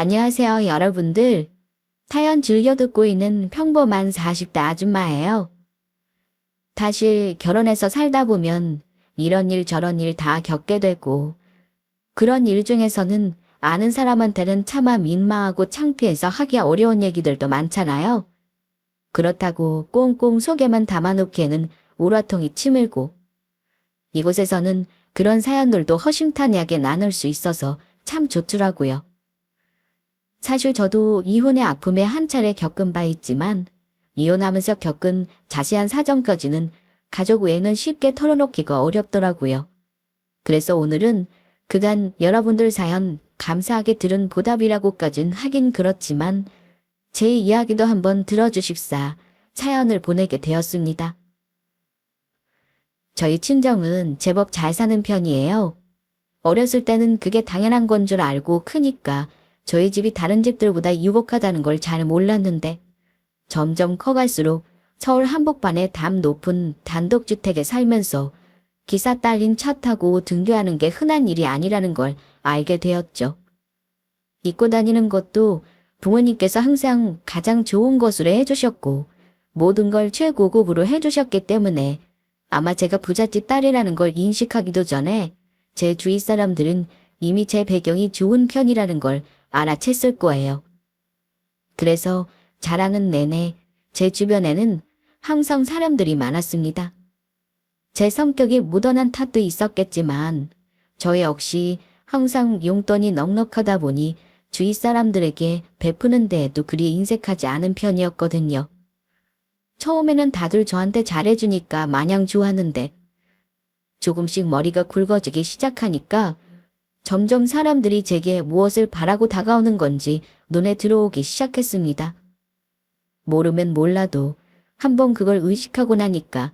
안녕하세요, 여러분들. 사연 즐겨 듣고 있는 평범한 40대 아줌마예요. 사실 결혼해서 살다 보면 이런 일 저런 일 다 겪게 되고 그런 일 중에서는 아는 사람한테는 차마 민망하고 창피해서 하기 어려운 얘기들도 많잖아요. 그렇다고 꽁꽁 속에만 담아놓기에는 우라통이 치밀고 이곳에서는 그런 사연들도 허심탄회하게 나눌 수 있어서 참 좋더라고요. 사실 저도 이혼의 아픔에 한 차례 겪은 바 있지만 이혼하면서 겪은 자세한 사정까지는 가족 외에는 쉽게 털어놓기가 어렵더라고요. 그래서 오늘은 그간 여러분들 사연 감사하게 들은 보답이라고까진 하긴 그렇지만 제 이야기도 한번 들어주십사 사연을 보내게 되었습니다. 저희 친정은 제법 잘 사는 편이에요. 어렸을 때는 그게 당연한 건 줄 알고 크니까 저희 집이 다른 집들보다 유복하다는 걸 잘 몰랐는데 점점 커갈수록 서울 한복판의 담 높은 단독주택에 살면서 기사 딸린 차 타고 등교하는 게 흔한 일이 아니라는 걸 알게 되었죠. 입고 다니는 것도 부모님께서 항상 가장 좋은 것으로 해주셨고 모든 걸 최고급으로 해주셨기 때문에 아마 제가 부잣집 딸이라는 걸 인식하기도 전에 제 주위 사람들은 이미 제 배경이 좋은 편이라는 걸 알아챘을 거예요. 그래서 자라는 내내 제 주변에는 항상 사람들이 많았습니다. 제 성격이 무던한 탓도 있었겠지만 저 역시 항상 용돈이 넉넉하다 보니 주위 사람들에게 베푸는 데에도 그리 인색하지 않은 편이었거든요. 처음에는 다들 저한테 잘해주니까 마냥 좋았는데 조금씩 머리가 굵어지기 시작하니까 점점 사람들이 제게 무엇을 바라고 다가오는 건지 눈에 들어오기 시작했습니다. 모르면 몰라도 한번 그걸 의식하고 나니까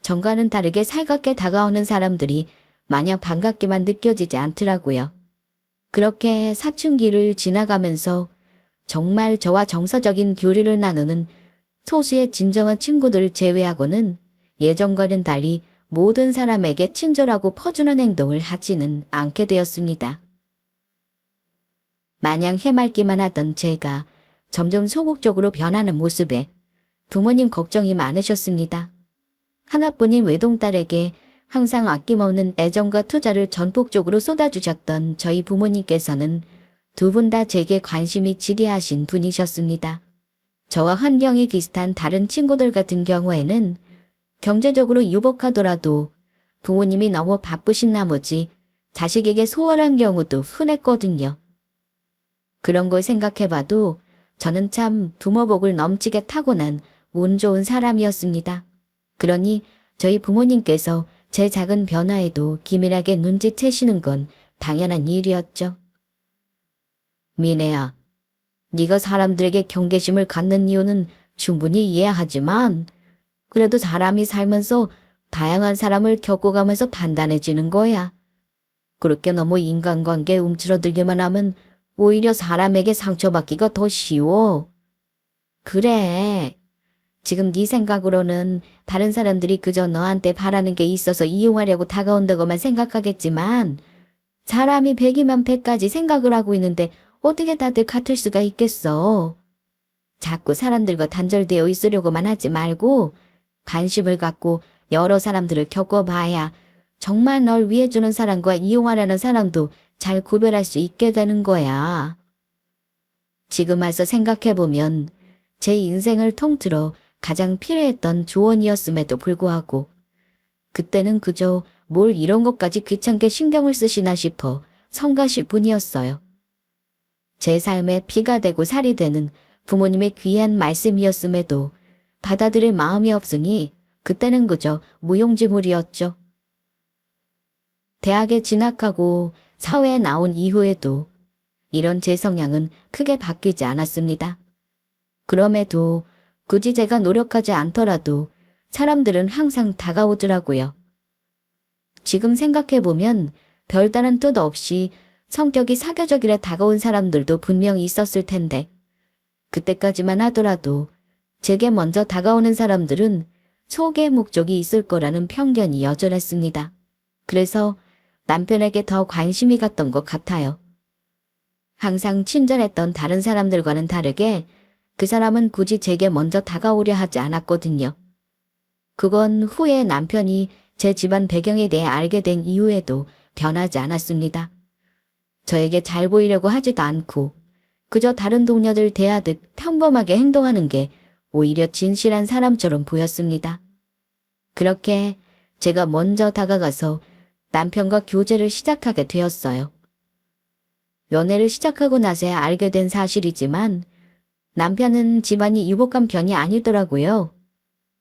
전과는 다르게 살갑게 다가오는 사람들이 마냥 반갑게만 느껴지지 않더라고요. 그렇게 사춘기를 지나가면서 정말 저와 정서적인 교류를 나누는 소수의 진정한 친구들을 제외하고는 예전과는 달리 모든 사람에게 친절하고 퍼주는 행동을 하지는 않게 되었습니다. 마냥 해맑기만 하던 제가 점점 소극적으로 변하는 모습에 부모님 걱정이 많으셨습니다. 하나뿐인 외동딸에게 항상 아낌없는 애정과 투자를 전폭적으로 쏟아주셨던 저희 부모님께서는 두 분 다 제게 관심이 지대하신 분이셨습니다. 저와 환경이 비슷한 다른 친구들 같은 경우에는 경제적으로 유복하더라도 부모님이 너무 바쁘신 나머지 자식에게 소홀한 경우도 흔했거든요. 그런 걸 생각해봐도 저는 참 부모복을 넘치게 타고난 운 좋은 사람이었습니다. 그러니 저희 부모님께서 제 작은 변화에도 기민하게 눈치채시는 건 당연한 일이었죠. 미네야, 네가 사람들에게 경계심을 갖는 이유는 충분히 이해하지만 그래도 사람이 살면서 다양한 사람을 겪어가면서 단단해지는 거야. 그렇게 너무 인간관계에 움츠러들기만 하면 오히려 사람에게 상처받기가 더 쉬워. 그래. 지금 네 생각으로는 다른 사람들이 그저 너한테 바라는 게 있어서 이용하려고 다가온다고만 생각하겠지만 사람이 백이면 백가지 생각을 하고 있는데 어떻게 다들 같을 수가 있겠어. 자꾸 사람들과 단절되어 있으려고만 하지 말고 관심을 갖고 여러 사람들을 겪어봐야 정말 널 위해주는 사람과 이용하려는 사람도 잘 구별할 수 있게 되는 거야. 지금 와서 생각해보면 제 인생을 통틀어 가장 필요했던 조언이었음에도 불구하고 그때는 그저 뭘 이런 것까지 귀찮게 신경을 쓰시나 싶어 성가실 뿐이었어요. 제 삶에 피가 되고 살이 되는 부모님의 귀한 말씀이었음에도 받아들일 마음이 없으니 그때는 그저 무용지물이었죠. 대학에 진학하고 사회에 나온 이후에도 이런 제 성향은 크게 바뀌지 않았습니다. 그럼에도 굳이 제가 노력하지 않더라도 사람들은 항상 다가오더라고요. 지금 생각해보면 별다른 뜻 없이 성격이 사교적이라 다가온 사람들도 분명히 있었을 텐데 그때까지만 하더라도 제게 먼저 다가오는 사람들은 소개의 목적이 있을 거라는 편견이 여전했습니다. 그래서 남편에게 더 관심이 갔던 것 같아요. 항상 친절했던 다른 사람들과는 다르게 그 사람은 굳이 제게 먼저 다가오려 하지 않았거든요. 그건 후에 남편이 제 집안 배경에 대해 알게 된 이후에도 변하지 않았습니다. 저에게 잘 보이려고 하지도 않고 그저 다른 동료들 대하듯 평범하게 행동하는 게 오히려 진실한 사람처럼 보였습니다. 그렇게 제가 먼저 다가가서 남편과 교제를 시작하게 되었어요. 연애를 시작하고 나서야 알게 된 사실이지만 남편은 집안이 유복한 편이 아니더라고요.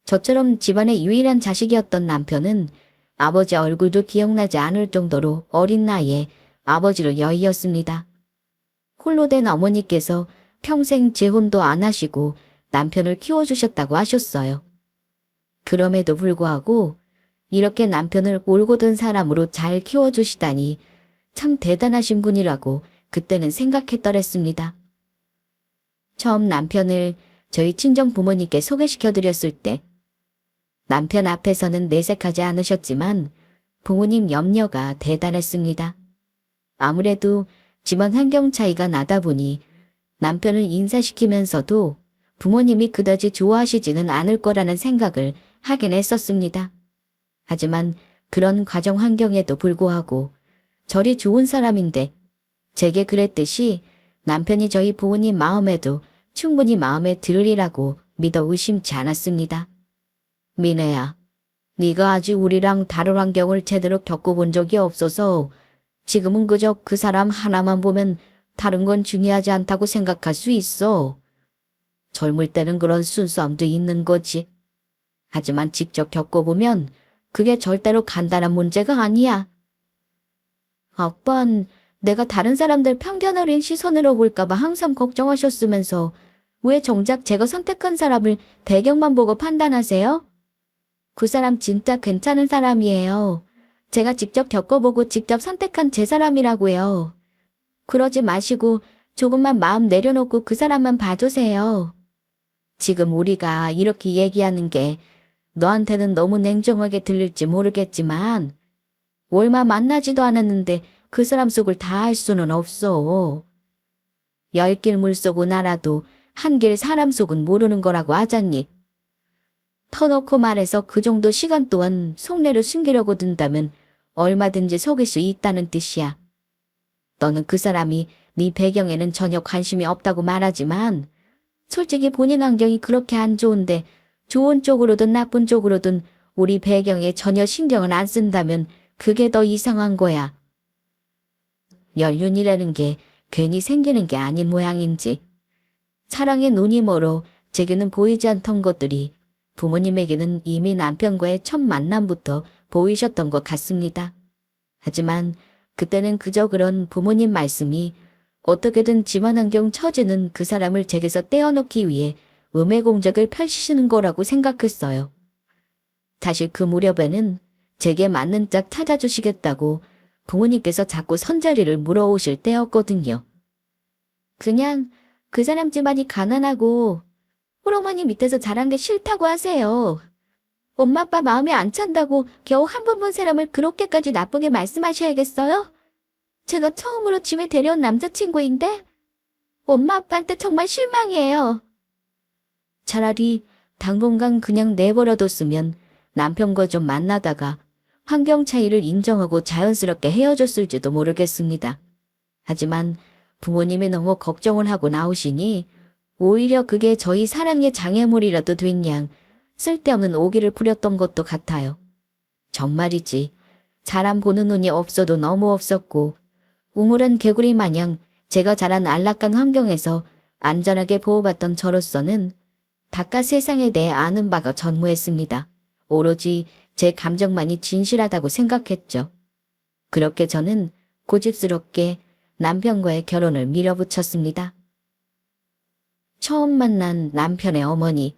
저처럼 집안의 유일한 자식이었던 남편은 아버지 얼굴도 기억나지 않을 정도로 어린 나이에 아버지로 여의었습니다. 홀로 된 어머니께서 평생 재혼도 안 하시고 남편을 키워주셨다고 하셨어요. 그럼에도 불구하고 이렇게 남편을 올곧은 사람으로 잘 키워주시다니 참 대단하신 분이라고 그때는 생각했더랬습니다. 처음 남편을 저희 친정 부모님께 소개시켜드렸을 때 남편 앞에서는 내색하지 않으셨지만 부모님 염려가 대단했습니다. 아무래도 집안 환경 차이가 나다 보니 남편을 인사시키면서도 부모님이 그다지 좋아하시지는 않을 거라는 생각을 하긴 했었습니다. 하지만 그런 가정 환경에도 불구하고 저리 좋은 사람인데 제게 그랬듯이 남편이 저희 부모님 마음에도 충분히 마음에 들으리라고 믿어 의심치 않았습니다. 미네야, 네가 아직 우리랑 다른 환경을 제대로 겪어본 적이 없어서 지금은 그저 그 사람 하나만 보면 다른 건 중요하지 않다고 생각할 수 있어. 젊을 때는 그런 순수함도 있는 거지. 하지만 직접 겪어보면 그게 절대로 간단한 문제가 아니야. 아빠는 내가 다른 사람들 편견 어린 시선으로 볼까봐 항상 걱정하셨으면서 왜 정작 제가 선택한 사람을 배경만 보고 판단하세요? 그 사람 진짜 괜찮은 사람이에요. 제가 직접 겪어보고 직접 선택한 제 사람이라고요. 그러지 마시고 조금만 마음 내려놓고 그 사람만 봐주세요. 지금 우리가 이렇게 얘기하는 게 너한테는 너무 냉정하게 들릴지 모르겠지만 얼마 만나지도 않았는데 그 사람 속을 다 알 수는 없어. 10길 물속은 알아도 1길 사람 속은 모르는 거라고 하잖니. 터놓고 말해서 그 정도 시간 동안 속내를 숨기려고 든다면 얼마든지 속일 수 있다는 뜻이야. 너는 그 사람이 네 배경에는 전혀 관심이 없다고 말하지만 솔직히 본인 환경이 그렇게 안 좋은데 좋은 쪽으로든 나쁜 쪽으로든 우리 배경에 전혀 신경을 안 쓴다면 그게 더 이상한 거야. 연륜이라는 게 괜히 생기는 게 아닌 모양인지 사랑의 눈이 멀어 제게는 보이지 않던 것들이 부모님에게는 이미 남편과의 첫 만남부터 보이셨던 것 같습니다. 하지만 그때는 그저 그런 부모님 말씀이 어떻게든 집안 환경 처지는 그 사람을 제게서 떼어놓기 위해 음해 공작을 펼치시는 거라고 생각했어요. 사실 그 무렵에는 제게 맞는 짝 찾아주시겠다고 부모님께서 자꾸 선자리를 물어오실 때였거든요. 그냥 그 사람 집안이 가난하고 홀어머니 밑에서 자란 게 싫다고 하세요. 엄마 아빠 마음에 안 찬다고 겨우 한 번 본 사람을 그렇게까지 나쁘게 말씀하셔야겠어요? 제가 처음으로 집에 데려온 남자친구인데 엄마 아빠한테 정말 실망이에요. 차라리 당분간 그냥 내버려뒀으면 남편과 좀 만나다가 환경 차이를 인정하고 자연스럽게 헤어졌을지도 모르겠습니다. 하지만 부모님이 너무 걱정을 하고 나오시니 오히려 그게 저희 사랑의 장애물이라도 된 양 쓸데없는 오기를 부렸던 것도 같아요. 정말이지 사람 보는 눈이 없어도 너무 없었고 우물한 개구리 마냥 제가 자란 안락한 환경에서 안전하게 보호받던 저로서는 바깥 세상에 대해 아는 바가 전무했습니다. 오로지 제 감정만이 진실하다고 생각했죠. 그렇게 저는 고집스럽게 남편과의 결혼을 밀어붙였습니다. 처음 만난 남편의 어머니,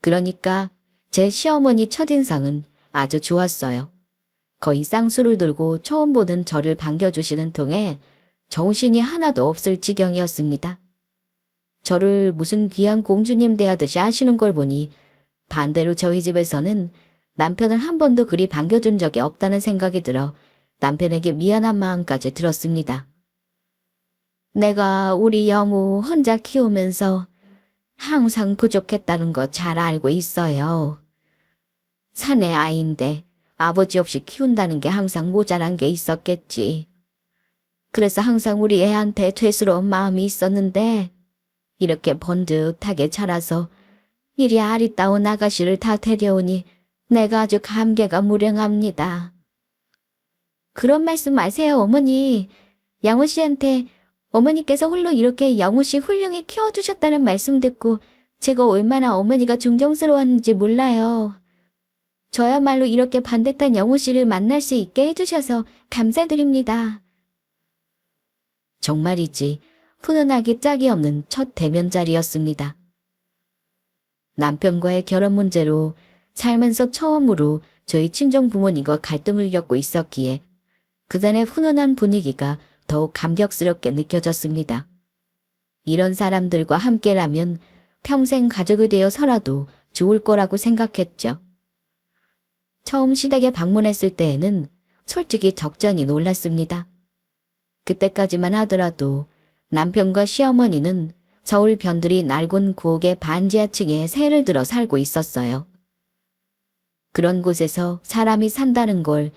그러니까 제 시어머니 첫인상은 아주 좋았어요. 거의 쌍수를 들고 처음 보는 저를 반겨주시는 통에 정신이 하나도 없을 지경이었습니다. 저를 무슨 귀한 공주님 대하듯이 하시는 걸 보니 반대로 저희 집에서는 남편을 한 번도 그리 반겨준 적이 없다는 생각이 들어 남편에게 미안한 마음까지 들었습니다. 내가 우리 여무 혼자 키우면서 항상 부족했다는 거 잘 알고 있어요. 사내 아이인데 아버지 없이 키운다는 게 항상 모자란 게 있었겠지. 그래서 항상 우리 애한테 죄스러운 마음이 있었는데 이렇게 번듯하게 자라서 이리 아리따운 아가씨를 다 데려오니 내가 아주 감개가 무량합니다. 그런 말씀 마세요, 어머니. 양호 씨한테 어머니께서 홀로 이렇게 영우 씨 훌륭히 키워주셨다는 말씀 듣고 제가 얼마나 어머니가 존경스러웠는지 몰라요. 저야말로 이렇게 반듯한 영우 씨를 만날 수 있게 해주셔서 감사드립니다. 정말이지 훈훈하기 짝이 없는 첫 대면 자리였습니다. 남편과의 결혼 문제로 살면서 처음으로 저희 친정 부모님과 갈등을 겪고 있었기에 그간의 훈훈한 분위기가 더욱 감격스럽게 느껴졌습니다. 이런 사람들과 함께라면 평생 가족이 되어서라도 좋을 거라고 생각했죠. 처음 시댁에 방문했을 때에는 솔직히 적잖이 놀랐습니다. 그때까지만 하더라도 남편과 시어머니는 서울 변두리 낡은 구옥의 반지하층에 새를 들어 살고 있었어요. 그런 곳에서 사람이 산다는 걸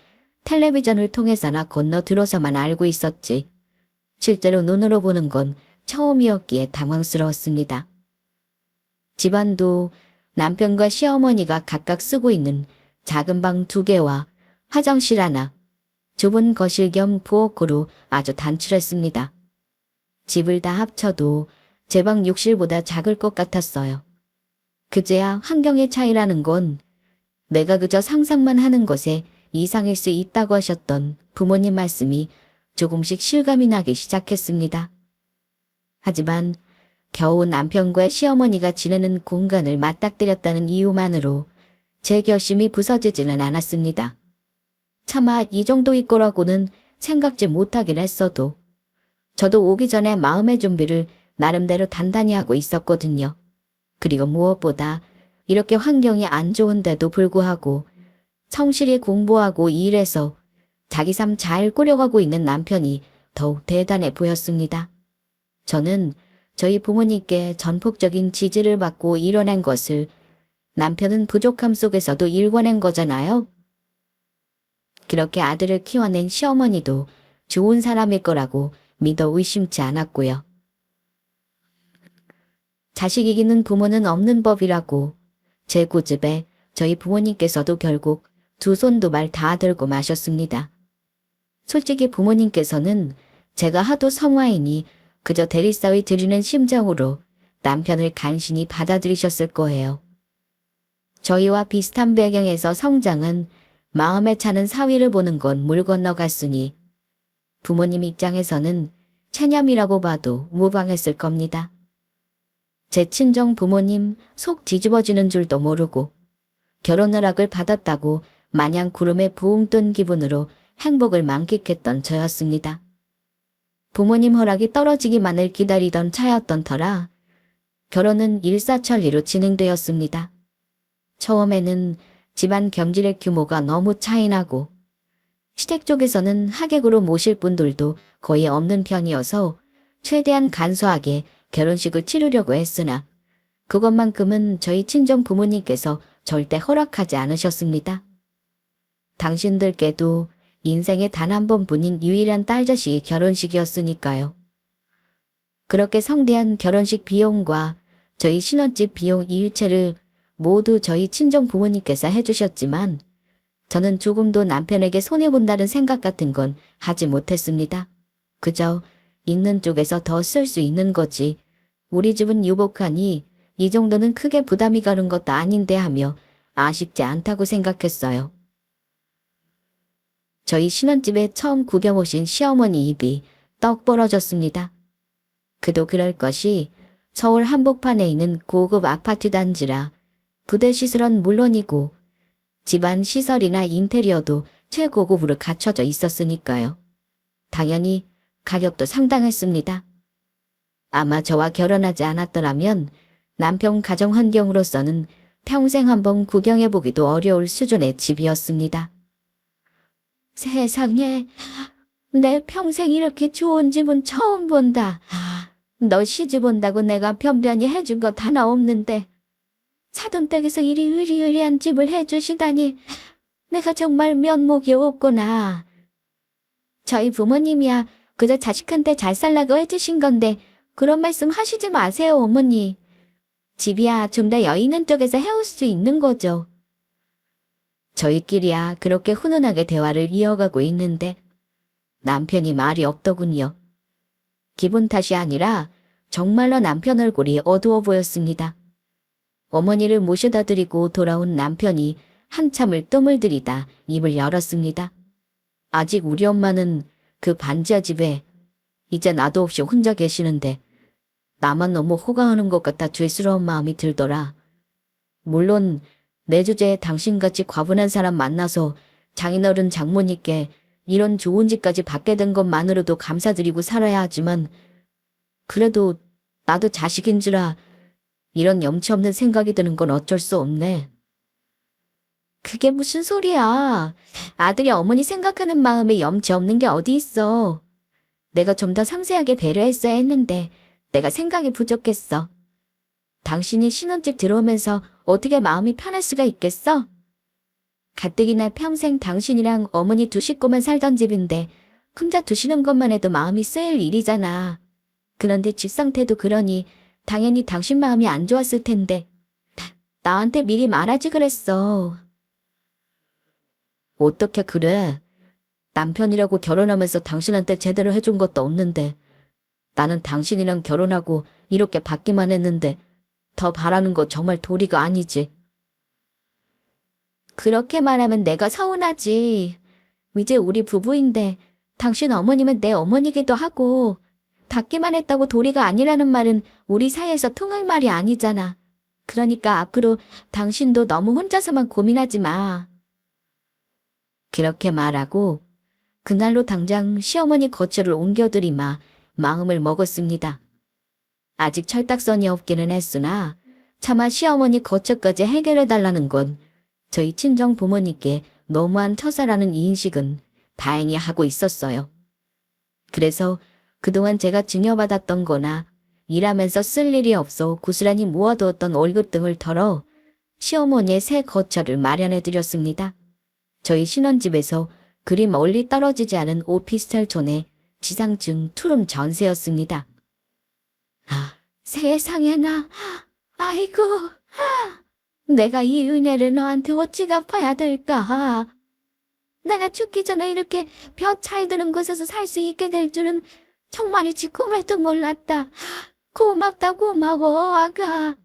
텔레비전을 통해서나 건너 들어서만 알고 있었지. 실제로 눈으로 보는 건 처음이었기에 당황스러웠습니다. 집안도 남편과 시어머니가 각각 쓰고 있는 작은 방 2개와 화장실 하나, 좁은 거실 겸 부엌으로 아주 단출했습니다. 집을 다 합쳐도 제 방 욕실보다 작을 것 같았어요. 그제야 환경의 차이라는 건 내가 그저 상상만 하는 것에 이상일 수 있다고 하셨던 부모님 말씀이 조금씩 실감이 나기 시작했습니다. 하지만 겨우 남편과 시어머니가 지내는 공간을 맞닥뜨렸다는 이유만으로 제 결심이 부서지지는 않았습니다. 차마 이 정도일 거라고는 생각지 못하긴 했어도 저도 오기 전에 마음의 준비를 나름대로 단단히 하고 있었거든요. 그리고 무엇보다 이렇게 환경이 안 좋은데도 불구하고 성실히 공부하고 일해서 자기 삶 잘 꾸려가고 있는 남편이 더욱 대단해 보였습니다. 저는 저희 부모님께 전폭적인 지지를 받고 이뤄낸 것을 남편은 부족함 속에서도 일궈낸 거잖아요. 그렇게 아들을 키워낸 시어머니도 좋은 사람일 거라고 믿어 의심치 않았고요. 자식 이기는 부모는 없는 법이라고 제 고집에 저희 부모님께서도 결국 2손도 말 다 들고 마셨습니다. 솔직히 부모님께서는 제가 하도 성화이니 그저 대리싸위 드리는 심정으로 남편을 간신히 받아들이셨을 거예요. 저희와 비슷한 배경에서 성장은 마음에 차는 사위를 보는 건 물 건너갔으니 부모님 입장에서는 체념이라고 봐도 무방했을 겁니다. 제 친정 부모님 속 뒤집어지는 줄도 모르고 결혼 허락을 받았다고 마냥 구름에 부웅 뜬 기분으로 행복을 만끽했던 저였습니다. 부모님 허락이 떨어지기만을 기다리던 차였던 터라 결혼은 일사천리로 진행되었습니다. 처음에는 집안 경질의 규모가 너무 차이나고 시댁 쪽에서는 하객으로 모실 분들도 거의 없는 편이어서 최대한 간소하게 결혼식을 치르려고 했으나 그것만큼은 저희 친정 부모님께서 절대 허락하지 않으셨습니다. 당신들께도 인생에 단 한 번뿐인 유일한 딸자식이 결혼식이었으니까요. 그렇게 성대한 결혼식 비용과 저희 신혼집 비용 일체를 모두 저희 친정 부모님께서 해주셨지만 저는 조금도 남편에게 손해본다는 생각 같은 건 하지 못했습니다. 그저 있는 쪽에서 더 쓸 수 있는 거지. 우리 집은 유복하니 이 정도는 크게 부담이 가는 것도 아닌데 하며 아쉽지 않다고 생각했어요. 저희 신혼집에 처음 구경 오신 시어머니 입이 떡 벌어졌습니다. 그도 그럴 것이 서울 한복판에 있는 고급 아파트 단지라 부대 시설은 물론이고 집안 시설이나 인테리어도 최고급으로 갖춰져 있었으니까요. 당연히 가격도 상당했습니다. 아마 저와 결혼하지 않았더라면 남편 가정 환경으로서는 평생 한번 구경해보기도 어려울 수준의 집이었습니다. 세상에, 내 평생 이렇게 좋은 집은 처음 본다. 너 시집 온다고 내가 변변히 해준 것 하나 없는데 사돈댁에서 이리 의리의리한 집을 해주시다니 내가 정말 면목이 없구나. 저희 부모님이야 그저 자식한테 잘 살라고 해주신 건데 그런 말씀 하시지 마세요, 어머니. 집이야 좀 더 여유 있는 쪽에서 해올 수 있는 거죠. 저희끼리야 그렇게 훈훈하게 대화를 이어가고 있는데 남편이 말이 없더군요. 기분 탓이 아니라 정말로 남편 얼굴이 어두워 보였습니다. 어머니를 모셔다 드리고 돌아온 남편이 한참을 뜸을 들이다 입을 열었습니다. 아직 우리 엄마는 그 반지하 집에 이제 나도 없이 혼자 계시는데 나만 너무 호강하는 것 같아 죄스러운 마음이 들더라. 물론 내 주제에 당신같이 과분한 사람 만나서 장인어른 장모님께 이런 좋은 집까지 받게 된 것만으로도 감사드리고 살아야 하지만 그래도 나도 자식인지라 이런 염치 없는 생각이 드는 건 어쩔 수 없네. 그게 무슨 소리야. 아들이 어머니 생각하는 마음에 염치 없는 게 어디 있어. 내가 좀 더 상세하게 배려했어야 했는데 내가 생각이 부족했어. 당신이 신혼집 들어오면서 어떻게 마음이 편할 수가 있겠어? 가뜩이나 평생 당신이랑 어머니 두 식구만 살던 집인데 혼자 두시는 것만 해도 마음이 쓰일 일이잖아. 그런데 집 상태도 그러니 당연히 당신 마음이 안 좋았을 텐데 나한테 미리 말하지 그랬어. 어떻게 그래? 남편이라고 결혼하면서 당신한테 제대로 해준 것도 없는데 나는 당신이랑 결혼하고 이렇게 받기만 했는데 더 바라는 거 정말 도리가 아니지. 그렇게 말하면 내가 서운하지. 이제 우리 부부인데 당신 어머님은 내 어머니기도 하고 받기만 했다고 도리가 아니라는 말은 우리 사이에서 통할 말이 아니잖아. 그러니까 앞으로 당신도 너무 혼자서만 고민하지 마. 그렇게 말하고 그날로 당장 시어머니 거처를 옮겨드리마 마음을 먹었습니다. 아직 철딱선이 없기는 했으나 차마 시어머니 거처까지 해결해달라는 건 저희 친정 부모님께 너무한 처사라는 인식은 다행히 하고 있었어요. 그래서 그동안 제가 증여받았던 거나 일하면서 쓸 일이 없어 고스란히 모아두었던 월급 등을 털어 시어머니의 새 거처를 마련해드렸습니다. 저희 신혼집에서 그리 멀리 떨어지지 않은 오피스텔촌의 지상층 투룸 전세였습니다. 세상에나, 아이고, 내가 이 은혜를 너한테 어찌 갚아야 될까? 내가 죽기 전에 이렇게 벼 차이 드는 곳에서 살 수 있게 될 줄은 정말이지 꿈에도 몰랐다. 고맙다 고마워 아가.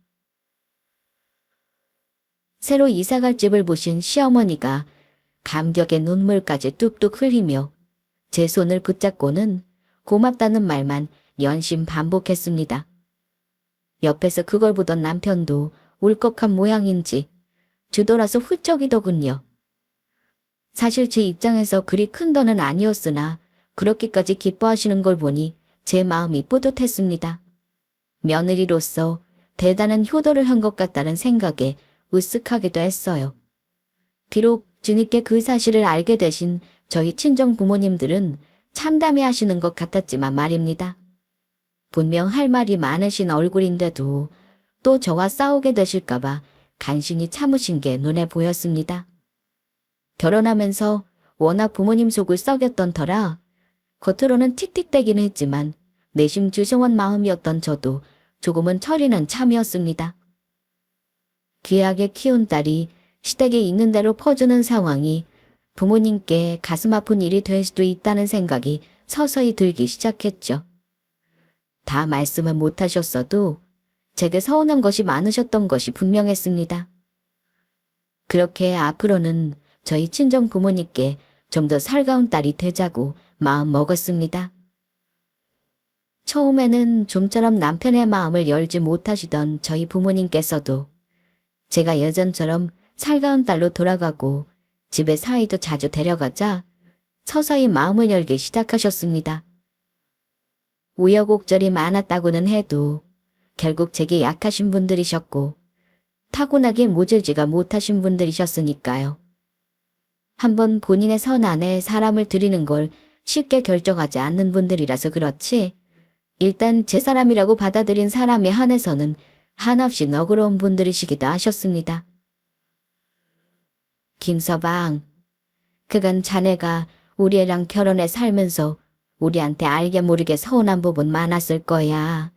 새로 이사갈 집을 보신 시어머니가 감격의 눈물까지 뚝뚝 흘리며 제 손을 붙잡고는 고맙다는 말만 연심 반복했습니다. 옆에서 그걸 보던 남편도 울컥한 모양인지 주돌아서 훌쩍이더군요. 사실 제 입장에서 그리 큰 돈은 아니었으나 그렇게까지 기뻐하시는 걸 보니 제 마음이 뿌듯했습니다. 며느리로서 대단한 효도를 한 것 같다는 생각에 으쓱하기도 했어요. 비록 뒤늦게 그 사실을 알게 되신 저희 친정 부모님들은 참담해 하시는 것 같았지만 말입니다. 분명 할 말이 많으신 얼굴인데도 또 저와 싸우게 되실까봐 간신히 참으신 게 눈에 보였습니다. 결혼하면서 워낙 부모님 속을 썩였던 터라 겉으로는 틱틱대기는 했지만 내심 죄송한 마음이었던 저도 조금은 처리는 참이었습니다. 귀하게 키운 딸이 시댁에 있는 대로 퍼주는 상황이 부모님께 가슴 아픈 일이 될 수도 있다는 생각이 서서히 들기 시작했죠. 다 말씀은 못하셨어도 제게 서운한 것이 많으셨던 것이 분명했습니다. 그렇게 앞으로는 저희 친정 부모님께 좀 더 살가운 딸이 되자고 마음 먹었습니다. 처음에는 좀처럼 남편의 마음을 열지 못하시던 저희 부모님께서도 제가 예전처럼 살가운 딸로 돌아가고 집에 사위도 자주 데려가자 서서히 마음을 열기 시작하셨습니다. 우여곡절이 많았다고는 해도 결국 제게 약하신 분들이셨고 타고나게 모질지가 못하신 분들이셨으니까요. 한번 본인의 선 안에 사람을 들이는 걸 쉽게 결정하지 않는 분들이라서 그렇지. 일단 제 사람이라고 받아들인 사람에 한해서는 한없이 너그러운 분들이시기도 하셨습니다. 김서방, 그간 자네가 우리 애랑 결혼해 살면서 우리한테 알게 모르게 서운한 부분 많았을 거야.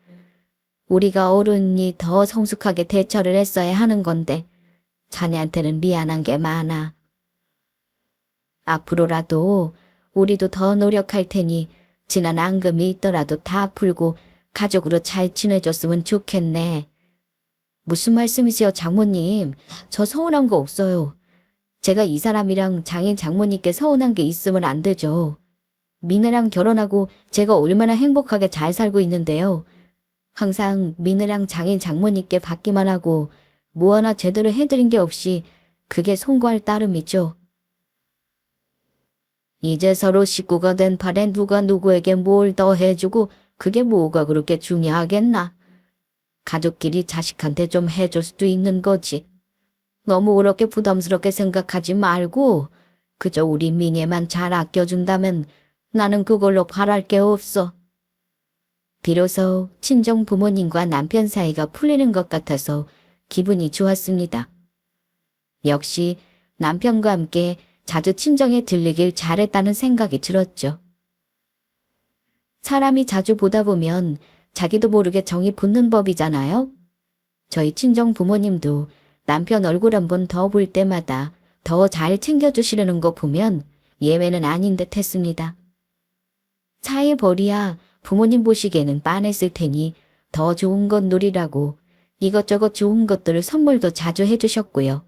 우리가 어른이 더 성숙하게 대처를 했어야 하는 건데 자네한테는 미안한 게 많아. 앞으로라도 우리도 더 노력할 테니 지난 앙금이 있더라도 다 풀고 가족으로 잘 지내줬으면 좋겠네. 무슨 말씀이세요, 장모님? 저 서운한 거 없어요. 제가 이 사람이랑 장인 장모님께 서운한 게 있으면 안 되죠. 민혜랑 결혼하고 제가 얼마나 행복하게 잘 살고 있는데요. 항상 민혜랑 장인 장모님께 받기만 하고 뭐 하나 제대로 해드린 게 없이 그게 송구할 따름이죠. 이제 서로 식구가 된 판에 누가 누구에게 뭘 더 해주고 그게 뭐가 그렇게 중요하겠나. 가족끼리 자식한테 좀 해줄 수도 있는 거지. 너무 그렇게 부담스럽게 생각하지 말고 그저 우리 민혜만 잘 아껴준다면 나는 그걸로 바랄 게 없어. 비로소 친정 부모님과 남편 사이가 풀리는 것 같아서 기분이 좋았습니다. 역시 남편과 함께 자주 친정에 들리길 잘했다는 생각이 들었죠. 사람이 자주 보다 보면 자기도 모르게 정이 붙는 법이잖아요. 저희 친정 부모님도 남편 얼굴 한 번 더 볼 때마다 더 잘 챙겨주시려는 거 보면 예외는 아닌 듯 했습니다. 차에 버리야 부모님 보시기에는 빤했을 테니 더 좋은 것 누리라고 이것저것 좋은 것들을 선물도 자주 해주셨고요.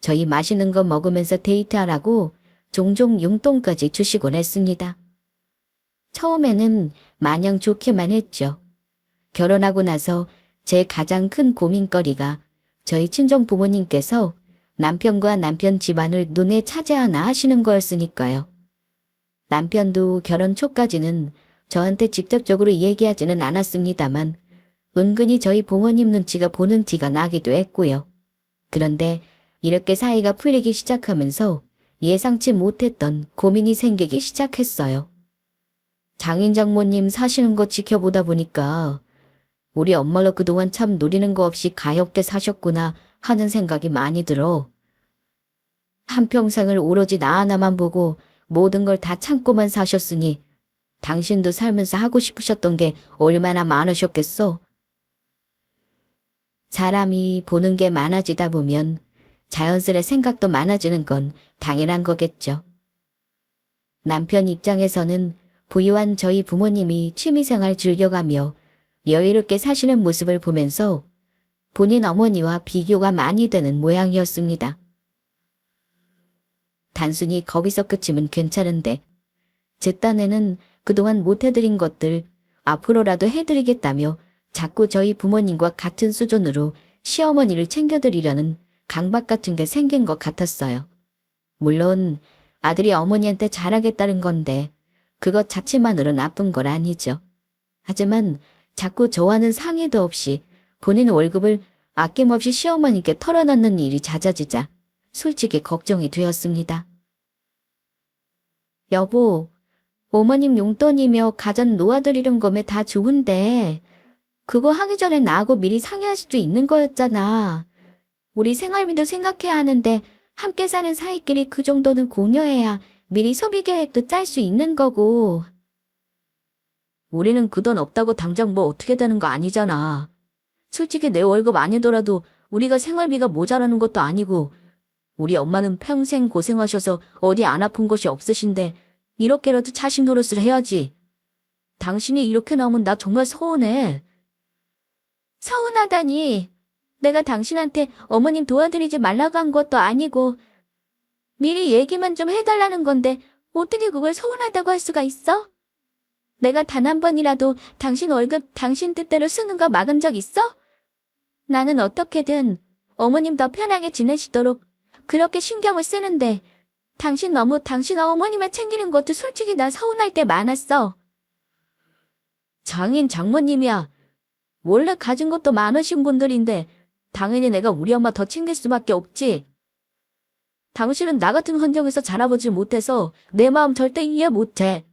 저희 맛있는 거 먹으면서 데이트하라고 종종 용돈까지 주시곤 했습니다. 처음에는 마냥 좋게만 했죠. 결혼하고 나서 제 가장 큰 고민거리가 저희 친정 부모님께서 남편과 남편 집안을 눈에 차지하나 하시는 거였으니까요. 남편도 결혼 초까지는 저한테 직접적으로 얘기하지는 않았습니다만 은근히 저희 부모님 눈치가 보는 티가 나기도 했고요. 그런데 이렇게 사이가 풀리기 시작하면서 예상치 못했던 고민이 생기기 시작했어요. 장인 장모님 사시는 거 지켜보다 보니까 우리 엄마가 그동안 참 노리는 거 없이 가엾게 사셨구나 하는 생각이 많이 들어. 한평생을 오로지 나 하나만 보고 모든 걸 다 참고만 사셨으니 당신도 살면서 하고 싶으셨던 게 얼마나 많으셨겠어. 사람이 보는 게 많아지다 보면 자연스레 생각도 많아지는 건 당연한 거겠죠. 남편 입장에서는 부유한 저희 부모님이 취미생활 즐겨가며 여유롭게 사시는 모습을 보면서 본인 어머니와 비교가 많이 되는 모양이었습니다. 단순히 거기서 그치면 괜찮은데 제 딴에는 그동안 못해드린 것들 앞으로라도 해드리겠다며 자꾸 저희 부모님과 같은 수준으로 시어머니를 챙겨드리려는 강박 같은 게 생긴 것 같았어요. 물론 아들이 어머니한테 잘하겠다는 건데 그것 자체만으로 나쁜 건 아니죠. 하지만 자꾸 저와는 상의도 없이 본인 월급을 아낌없이 시어머니께 털어넣는 일이 잦아지자 솔직히 걱정이 되었습니다. 여보, 어머님 용돈이며 가전 놓아드리는 거면 다 좋은데 그거 하기 전에 나하고 미리 상의할 수도 있는 거였잖아. 우리 생활비도 생각해야 하는데 함께 사는 사이끼리 그 정도는 공유해야 미리 소비 계획도 짤 수 있는 거고. 우리는 그 돈 없다고 당장 뭐 어떻게 되는 거 아니잖아. 솔직히 내 월급 아니더라도 우리가 생활비가 모자라는 것도 아니고 우리 엄마는 평생 고생하셔서 어디 안 아픈 곳이 없으신데 이렇게라도 자식 노릇을 해야지. 당신이 이렇게 나오면 나 정말 서운해. 서운하다니. 내가 당신한테 어머님 도와드리지 말라고 한 것도 아니고 미리 얘기만 좀 해달라는 건데 어떻게 그걸 서운하다고 할 수가 있어? 내가 단 한 번이라도 당신 월급 당신 뜻대로 쓰는 거 막은 적 있어? 나는 어떻게든 어머님 더 편하게 지내시도록 그렇게 신경을 쓰는데 당신 너무 당신 어머님을 챙기는 것도 솔직히 나 서운할 때 많았어. 장인 장모님이야. 원래 가진 것도 많으신 분들인데 당연히 내가 우리 엄마 더 챙길 수밖에 없지. 당신은 나 같은 환경에서 자라보지 못해서 내 마음 절대 이해 못해.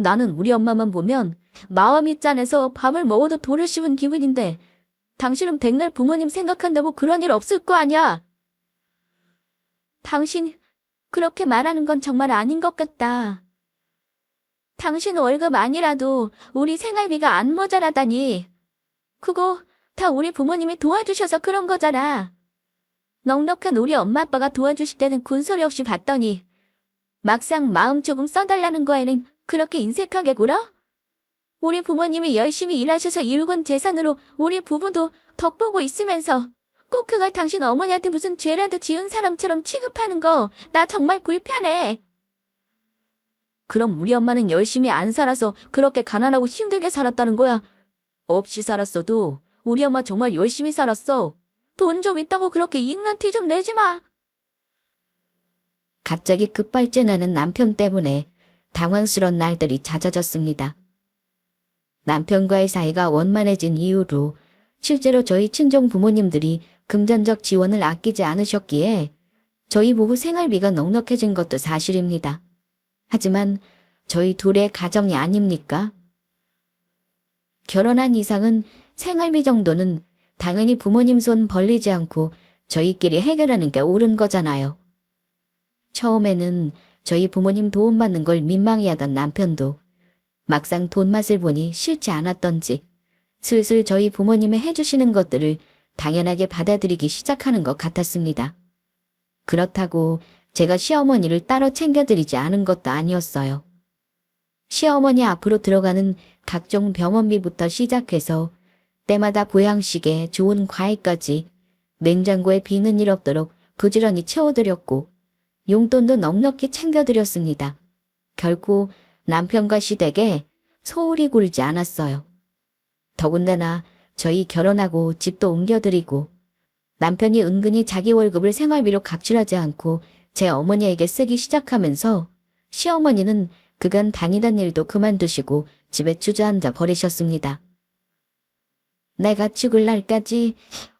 나는 우리 엄마만 보면 마음이 짠해서 밥을 먹어도 돌을 씹은 기분인데 당신은 백날 부모님 생각한다고 그런 일 없을 거 아니야. 당신 그렇게 말하는 건 정말 아닌 것 같다. 당신 월급 아니라도 우리 생활비가 안 모자라다니. 그거 다 우리 부모님이 도와주셔서 그런 거잖아. 넉넉한 우리 엄마 아빠가 도와주실 때는 군소리 없이 봤더니 막상 마음 조금 써달라는 거에는 그렇게 인색하게 굴어? 우리 부모님이 열심히 일하셔서 이루은 재산으로 우리 부부도 덕보고 있으면서 꼭 그걸 당신 어머니한테 무슨 죄라도 지은 사람처럼 취급하는 거 나 정말 불편해. 그럼 우리 엄마는 열심히 안 살아서 그렇게 가난하고 힘들게 살았다는 거야? 없이 살았어도 우리 엄마 정말 열심히 살았어. 돈 좀 있다고 그렇게 있는 티 좀 내지 마. 갑자기 급발진하는 남편 때문에 당황스러운 날들이 잦아졌습니다. 남편과의 사이가 원만해진 이후로 실제로 저희 친정 부모님들이 금전적 지원을 아끼지 않으셨기에 저희 부부 생활비가 넉넉해진 것도 사실입니다. 하지만 저희 둘의 가정이 아닙니까? 결혼한 이상은 생활비 정도는 당연히 부모님 손 벌리지 않고 저희끼리 해결하는 게 옳은 거잖아요. 처음에는 저희 부모님 도움받는 걸 민망해하던 남편도 막상 돈 맛을 보니 싫지 않았던지 슬슬 저희 부모님이 해주시는 것들을 당연하게 받아들이기 시작하는 것 같았습니다. 그렇다고 제가 시어머니를 따로 챙겨드리지 않은 것도 아니었어요. 시어머니 앞으로 들어가는 각종 병원비부터 시작해서 때마다 보양식에 좋은 과일까지 냉장고에 비는 일 없도록 부지런히 채워드렸고 용돈도 넉넉히 챙겨드렸습니다. 결코 남편과 시댁에 소홀히 굴지 않았어요. 더군다나 저희 결혼하고 집도 옮겨드리고 남편이 은근히 자기 월급을 생활비로 각출하지 않고 제 어머니에게 쓰기 시작하면서 시어머니는 그간 다니던 일도 그만두시고 집에 주저앉아 버리셨습니다. 내가 죽을 날까지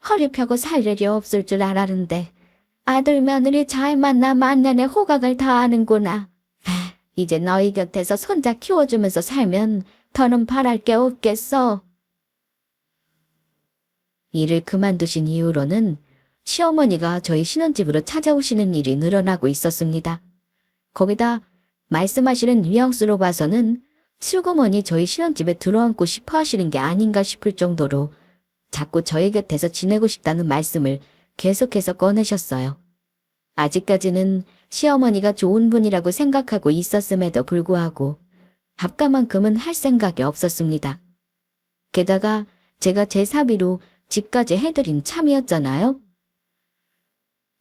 허리 펴고 살 일이 없을 줄 알았는데 아들 며느리 잘 만나 만년의 호각을 다하는구나. 이제 너희 곁에서 손자 키워주면서 살면 더는 바랄 게 없겠어. 일을 그만두신 이후로는 시어머니가 저희 신혼집으로 찾아오시는 일이 늘어나고 있었습니다. 거기다 말씀하시는 뉘앙스로 봐서는 슬그머니 저희 신혼집에 들어앉고 싶어 하시는 게 아닌가 싶을 정도로 자꾸 저희 곁에서 지내고 싶다는 말씀을 계속해서 꺼내셨어요. 아직까지는 시어머니가 좋은 분이라고 생각하고 있었음에도 불구하고 밥값만큼은 할 생각이 없었습니다. 게다가 제가 제 사비로 집까지 해드린 참이었잖아요.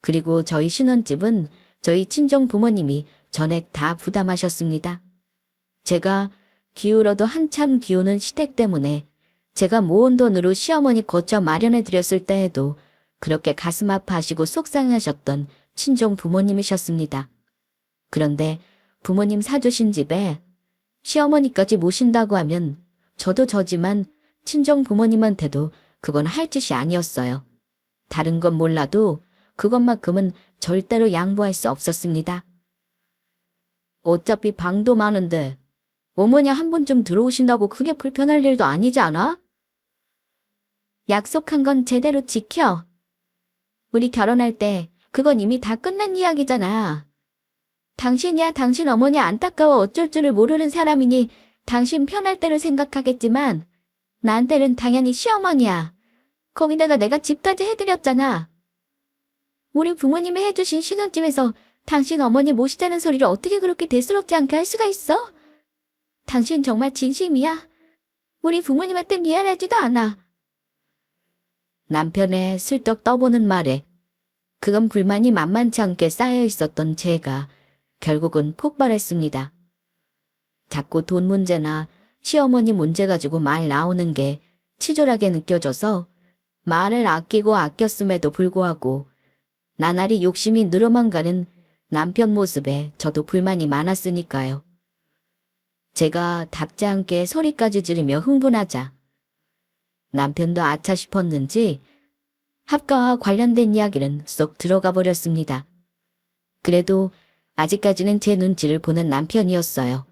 그리고 저희 신혼집은 저희 친정 부모님이 전액 다 부담하셨습니다. 제가 기울어도 한참 기우는 시댁 때문에 제가 모은 돈으로 시어머니 거처 마련해드렸을 때에도 그렇게 가슴 아파하시고 속상하셨던 친정 부모님이셨습니다. 그런데 부모님 사주신 집에 시어머니까지 모신다고 하면 저도 저지만 친정 부모님한테도 그건 할 짓이 아니었어요. 다른 건 몰라도 그것만큼은 절대로 양보할 수 없었습니다. 어차피 방도 많은데 어머니 한 번쯤 들어오신다고 크게 불편할 일도 아니지 않아? 약속한 건 제대로 지켜. 우리 결혼할 때 그건 이미 다 끝난 이야기잖아. 당신이야 당신 어머니 안타까워 어쩔 줄을 모르는 사람이니 당신 편할 대로 생각하겠지만 나한테는 당연히 시어머니야. 거기다가 내가 집까지 해드렸잖아. 우리 부모님이 해주신 신혼집에서 당신 어머니 모시자는 소리를 어떻게 그렇게 대수롭지 않게 할 수가 있어? 당신 정말 진심이야? 우리 부모님한테 미안하지도 않아. 남편의 슬쩍 떠보는 말에 그건 불만이 만만치 않게 쌓여 있었던 제가 결국은 폭발했습니다. 자꾸 돈 문제나 시어머니 문제 가지고 말 나오는 게 치졸하게 느껴져서 말을 아끼고 아꼈음에도 불구하고 나날이 욕심이 늘어만 가는 남편 모습에 저도 불만이 많았으니까요. 제가 답지 않게 소리까지 지르며 흥분하자 남편도 아차 싶었는지 합가와 관련된 이야기는 쏙 들어가 버렸습니다. 그래도 아직까지는 제 눈치를 보는 남편이었어요.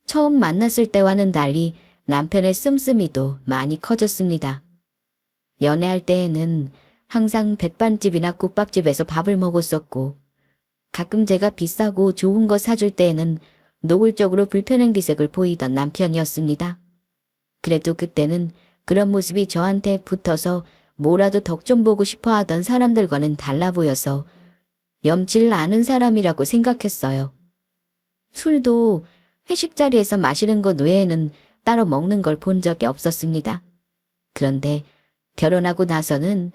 처음 만났을 때와는 달리 남편의 씀씀이도 많이 커졌습니다. 연애할 때에는 항상 백반집이나 국밥집에서 밥을 먹었었고, 가끔 제가 비싸고 좋은 거 사줄 때에는 노골적으로 불편한 기색을 보이던 남편이었습니다. 그래도 그때는 그런 모습이 저한테 붙어서 뭐라도 덕 좀 보고 싶어 하던 사람들과는 달라 보여서 염치를 아는 사람이라고 생각했어요. 술도 회식 자리에서 마시는 것 외에는 따로 먹는 걸 본 적이 없었습니다. 그런데 결혼하고 나서는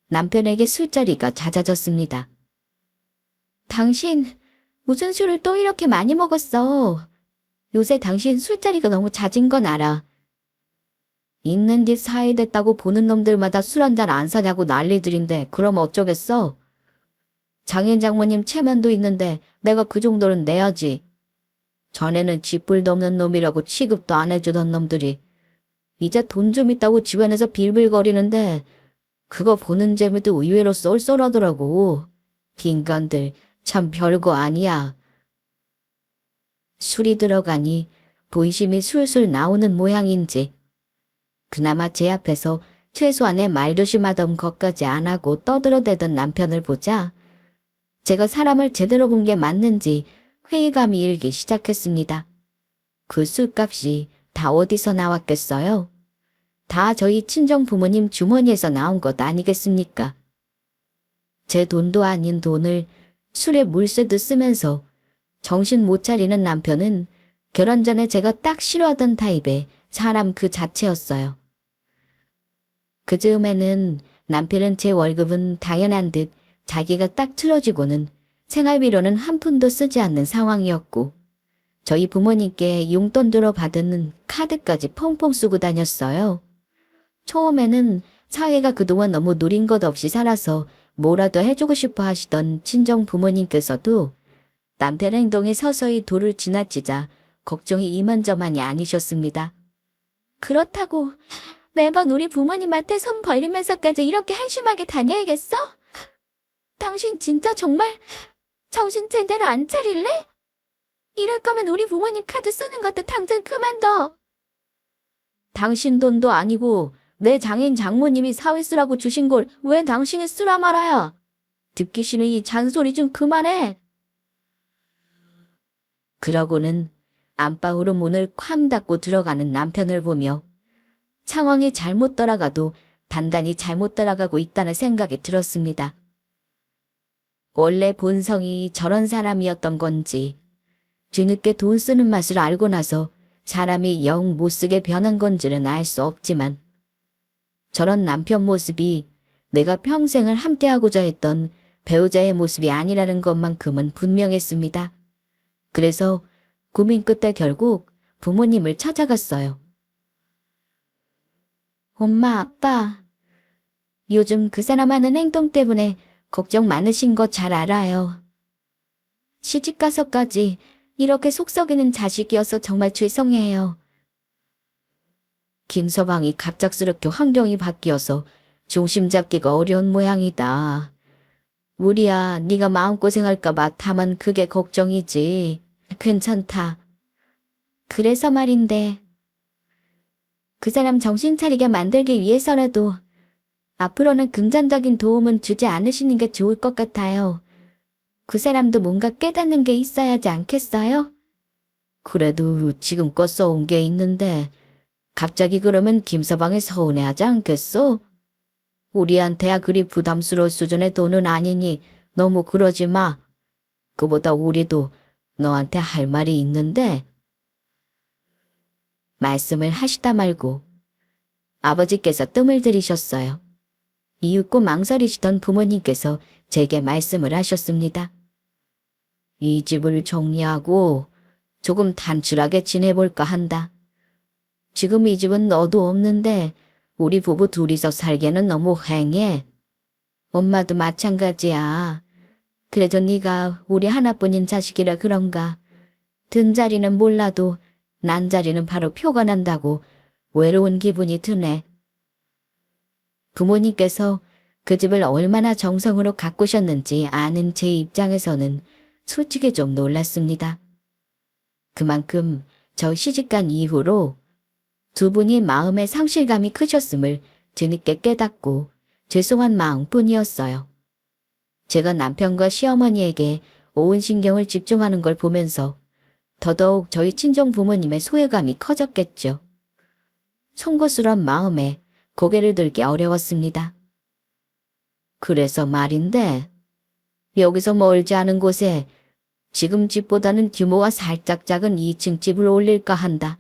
남편에게 술자리가 잦아졌습니다. 당신 무슨 술을 또 이렇게 많이 먹었어? 요새 당신 술자리가 너무 잦은 건 알아. 있는 듯 사이 됐다고 보는 놈들마다 술 한 잔 안 사냐고 난리들인데 그럼 어쩌겠어? 장인 장모님 체면도 있는데 내가 그 정도는 내야지. 전에는 쥐뿔도 없는 놈이라고 취급도 안 해주던 놈들이 이제 돈 좀 있다고 집안에서 빌빌거리는데 그거 보는 재미도 의외로 쏠쏠하더라고. 인간들 참 별거 아니야. 술이 들어가니 보이심이 술술 나오는 모양인지 그나마 제 앞에서 최소한의 말조심하던 것까지 안 하고 떠들어대던 남편을 보자 제가 사람을 제대로 본 게 맞는지 회의감이 일기 시작했습니다. 그 술값이 다 어디서 나왔겠어요? 다 저희 친정 부모님 주머니에서 나온 것 아니겠습니까? 제 돈도 아닌 돈을 술에 물세듯 쓰면서 정신 못 차리는 남편은 결혼 전에 제가 딱 싫어하던 타입의 사람 그 자체였어요. 그 즈음에는 남편은 제 월급은 당연한 듯 자기가 딱 틀어지고는 생활비로는 한 푼도 쓰지 않는 상황이었고 저희 부모님께 용돈 들어 받은 카드까지 펑펑 쓰고 다녔어요. 처음에는 사회가 그동안 너무 누린 것 없이 살아서 뭐라도 해주고 싶어 하시던 친정 부모님께서도 남편 행동에 서서히 도를 지나치자 걱정이 이만저만이 아니셨습니다. 그렇다고 매번 우리 부모님한테 손 벌리면서까지 이렇게 한심하게 다녀야겠어? 당신 진짜 정말 정신 제대로 안 차릴래? 이럴 거면 우리 부모님 카드 쓰는 것도 당장 그만둬. 당신 돈도 아니고 내 장인 장모님이 사회 쓰라고 주신 걸 왜 당신이 쓰라 말아야? 듣기 싫은 이 잔소리 좀 그만해. 그러고는 안방으로 문을 쾅 닫고 들어가는 남편을 보며 상황이 잘못 돌아가도 단단히 잘못 돌아가고 있다는 생각이 들었습니다. 원래 본성이 저런 사람이었던 건지 뒤늦게 돈 쓰는 맛을 알고 나서 사람이 영 못쓰게 변한 건지는 알 수 없지만 저런 남편 모습이 내가 평생을 함께하고자 했던 배우자의 모습이 아니라는 것만큼은 분명했습니다. 그래서 고민 끝에 결국 부모님을 찾아갔어요. 엄마, 아빠, 요즘 그 사람 하는 행동 때문에 걱정 많으신 거 잘 알아요. 시집가서까지 이렇게 속 썩이는 자식이어서 정말 죄송해요. 김서방이 갑작스럽게 환경이 바뀌어서 중심 잡기가 어려운 모양이다. 우리야, 네가 마음고생할까 봐 다만 그게 걱정이지. 괜찮다. 그래서 말인데 그 사람 정신 차리게 만들기 위해서라도 앞으로는 금전적인 도움은 주지 않으시는 게 좋을 것 같아요. 그 사람도 뭔가 깨닫는 게 있어야 하지 않겠어요? 그래도 지금껏 써온 게 있는데 갑자기 그러면 김서방이 서운해하지 않겠어? 우리한테야 그리 부담스러울 수준의 돈은 아니니 너무 그러지 마. 그보다 우리도 너한테 할 말이 있는데. 말씀을 하시다 말고 아버지께서 뜸을 들이셨어요. 이윽고 망설이시던 부모님께서 제게 말씀을 하셨습니다. 이 집을 정리하고 조금 단출하게 지내볼까 한다. 지금 이 집은 너도 없는데 우리 부부 둘이서 살기에는 너무 휑해. 엄마도 마찬가지야. 그래도 네가 우리 하나뿐인 자식이라 그런가. 든 자리는 몰라도 난 자리는 바로 표가 난다고 외로운 기분이 드네. 부모님께서 그 집을 얼마나 정성으로 가꾸셨는지 아는 제 입장에서는 솔직히 좀 놀랐습니다. 그만큼 저 시집간 이후로 두 분이 마음의 상실감이 크셨음을 뒤늦게 깨닫고 죄송한 마음뿐이었어요. 제가 남편과 시어머니에게 온 신경을 집중하는 걸 보면서 더더욱 저희 친정 부모님의 소외감이 커졌겠죠. 송구스런 마음에 고개를 들기 어려웠습니다. 그래서 말인데, 여기서 멀지 않은 곳에 지금 집보다는 규모가 살짝 작은 2층 집을 올릴까 한다.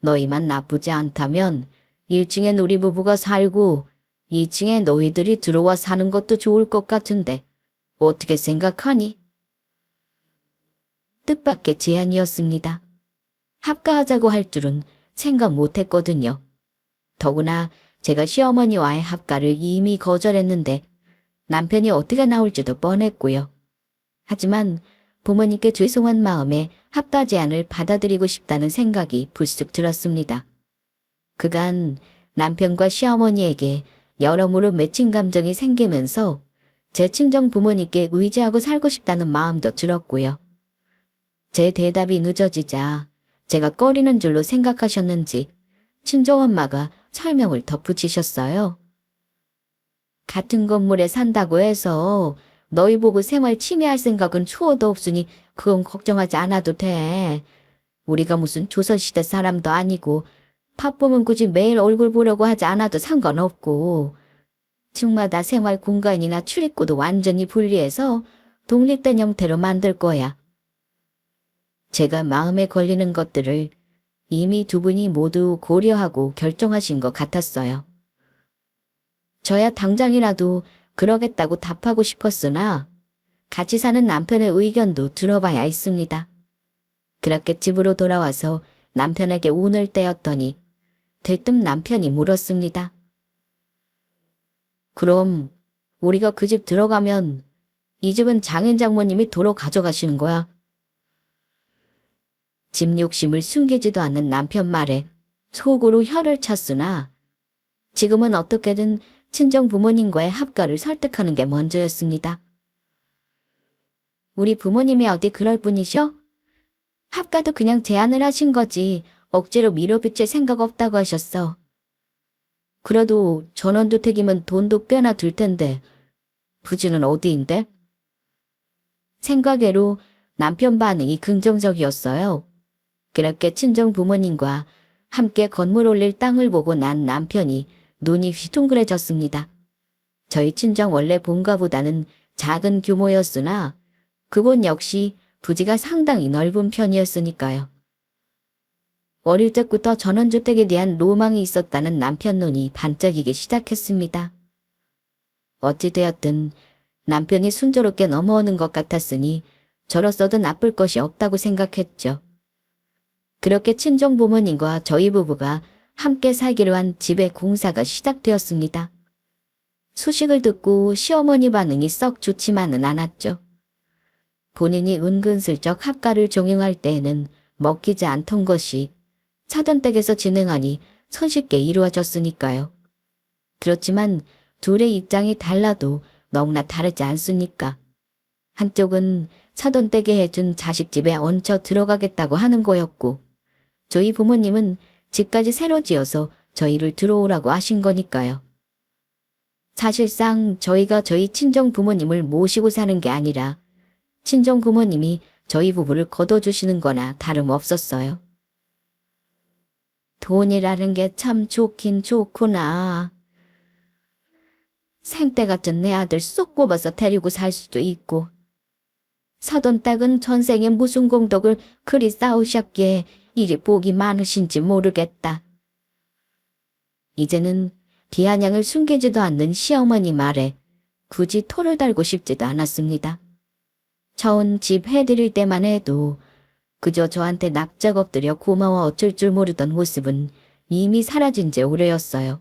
너희만 나쁘지 않다면 1층에 우리 부부가 살고 2층에 너희들이 들어와 사는 것도 좋을 것 같은데 어떻게 생각하니? 뜻밖의 제안이었습니다. 합가하자고 할 줄은 생각 못했거든요. 더구나 제가 시어머니와의 합가를 이미 거절했는데 남편이 어떻게 나올지도 뻔했고요. 하지만 부모님께 죄송한 마음에 합가 제안을 받아들이고 싶다는 생각이 불쑥 들었습니다. 그간 남편과 시어머니에게 여러모로 맺힌 감정이 생기면서 제 친정 부모님께 의지하고 살고 싶다는 마음도 들었고요. 제 대답이 늦어지자 제가 꺼리는 줄로 생각하셨는지 친정엄마가 설명을 덧붙이셨어요. 같은 건물에 산다고 해서 너희 보고 생활 침해할 생각은 추호도 없으니 그건 걱정하지 않아도 돼. 우리가 무슨 조선시대 사람도 아니고 바쁘면 굳이 매일 얼굴 보려고 하지 않아도 상관없고 층마다 생활 공간이나 출입구도 완전히 분리해서 독립된 형태로 만들 거야. 제가 마음에 걸리는 것들을 이미 두 분이 모두 고려하고 결정하신 것 같았어요. 저야 당장이라도 그러겠다고 답하고 싶었으나 같이 사는 남편의 의견도 들어봐야 했습니다. 그렇게 집으로 돌아와서 남편에게 운을 떼었더니 대뜸 남편이 물었습니다. 그럼 우리가 그 집 들어가면 이 집은 장인 장모님이 도로 가져가시는 거야? 집 욕심을 숨기지도 않는 남편 말에 속으로 혀를 찼으나 지금은 어떻게든 친정 부모님과의 합가를 설득하는 게 먼저였습니다. 우리 부모님이 어디 그럴 뿐이셔? 합가도 그냥 제안을 하신 거지 억지로 밀어붙일 생각 없다고 하셨어. 그래도 전원주택이면 돈도 꽤나 들 텐데 부지는 어디인데? 생각외로 남편 반응이 긍정적이었어요. 그렇게 친정 부모님과 함께 건물 올릴 땅을 보고 난 남편이 눈이 휘둥그레졌습니다. 저희 친정 원래 본가보다는 작은 규모였으나 그곳 역시 부지가 상당히 넓은 편이었으니까요. 어릴 적부터 전원주택에 대한 로망이 있었다는 남편 눈이 반짝이기 시작했습니다. 어찌되었든 남편이 순조롭게 넘어오는 것 같았으니 저로서도 나쁠 것이 없다고 생각했죠. 그렇게 친정 부모님과 저희 부부가 함께 살기로 한 집의 공사가 시작되었습니다. 소식을 듣고 시어머니 반응이 썩 좋지만은 않았죠. 본인이 은근슬쩍 합가를 종용할 때에는 먹히지 않던 것이 사돈댁에서 진행하니 손쉽게 이루어졌으니까요. 그렇지만 둘의 입장이 달라도 너무나 다르지 않습니까? 한쪽은 사돈댁에 해준 자식집에 얹혀 들어가겠다고 하는 거였고 저희 부모님은 집까지 새로 지어서 저희를 들어오라고 하신 거니까요. 사실상 저희가 저희 친정 부모님을 모시고 사는 게 아니라 친정 부모님이 저희 부부를 거둬주시는 거나 다름없었어요. 돈이라는 게 참 좋긴 좋구나. 생때 같은 내 아들 쏙 뽑아서 데리고 살 수도 있고 사돈댁은 전생에 무슨 공덕을 그리 쌓으셨기에 이리 복이 많으신지 모르겠다. 이제는 비아냥을 숨기지도 않는 시어머니 말에 굳이 토를 달고 싶지도 않았습니다. 처음 집 해드릴 때만 해도 그저 저한테 납작 엎드려 고마워 어쩔 줄 모르던 모습은 이미 사라진 지 오래였어요.